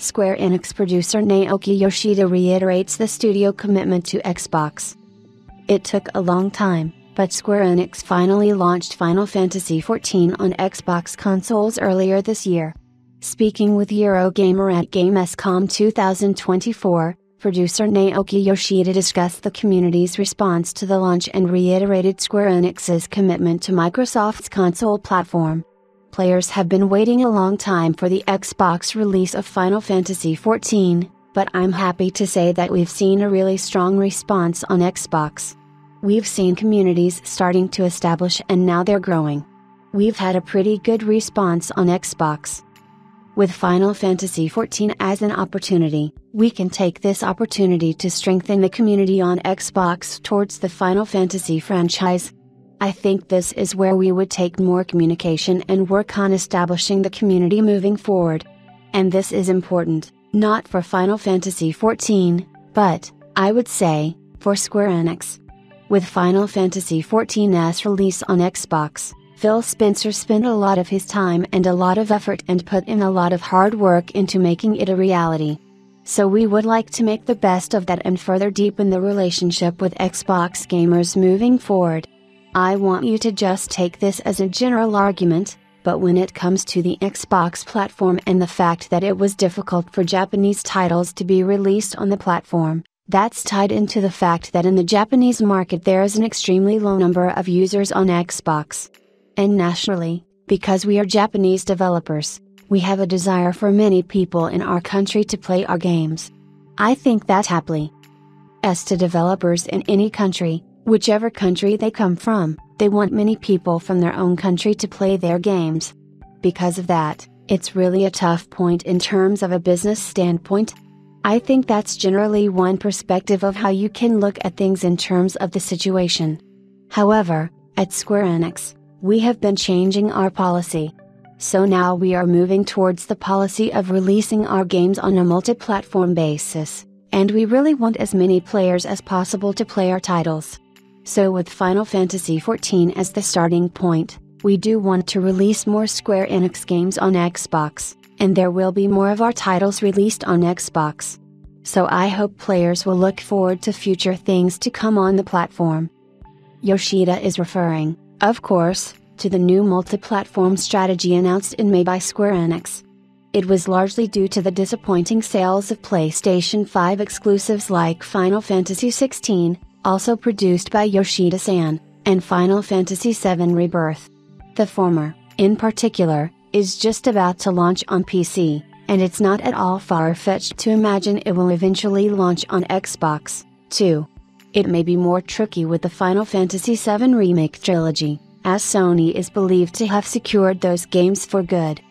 Square Enix producer Naoki Yoshida reiterates the studio commitment to Xbox. It took a long time, but Square Enix finally launched Final Fantasy XIV on Xbox consoles earlier this year. Speaking with Eurogamer at Gamescom 2024, producer Naoki Yoshida discussed the community's response to the launch and reiterated Square Enix's commitment to Microsoft's console platform. Players have been waiting a long time for the Xbox release of Final Fantasy XIV, but I'm happy to say that we've seen a really strong response on Xbox. We've seen communities starting to establish and now they're growing. We've had a pretty good response on Xbox. With Final Fantasy XIV as an opportunity, we can take this opportunity to strengthen the community on Xbox towards the Final Fantasy franchise. I think this is where we would take more communication and work on establishing the community moving forward. And this is important, not for Final Fantasy XIV, but, I would say, for Square Enix. With Final Fantasy XIV's release on Xbox, Phil Spencer spent a lot of his time and a lot of effort and put in a lot of hard work into making it a reality. So we would like to make the best of that and further deepen the relationship with Xbox gamers moving forward. I want you to just take this as a general argument, but when it comes to the Xbox platform and the fact that it was difficult for Japanese titles to be released on the platform, that's tied into the fact that in the Japanese market there is an extremely low number of users on Xbox. And naturally, because we are Japanese developers, we have a desire for many people in our country to play our games. I think that happily. As to developers in any country, whichever country they come from, they want many people from their own country to play their games. Because of that, it's really a tough point in terms of a business standpoint. I think that's generally one perspective of how you can look at things in terms of the situation. However, at Square Enix, we have been changing our policy. So now we are moving towards the policy of releasing our games on a multi-platform basis, and we really want as many players as possible to play our titles. So with Final Fantasy XIV as the starting point, we do want to release more Square Enix games on Xbox, and there will be more of our titles released on Xbox. So I hope players will look forward to future things to come on the platform. Yoshida is referring, of course, to the new multi-platform strategy announced in May by Square Enix. It was largely due to the disappointing sales of PlayStation 5 exclusives like Final Fantasy XVI, also produced by Yoshida-san, and Final Fantasy VII Rebirth. The former, in particular, is just about to launch on PC, and it's not at all far-fetched to imagine it will eventually launch on Xbox, too. It may be more tricky with the Final Fantasy VII Remake trilogy, as Sony is believed to have secured those games for good.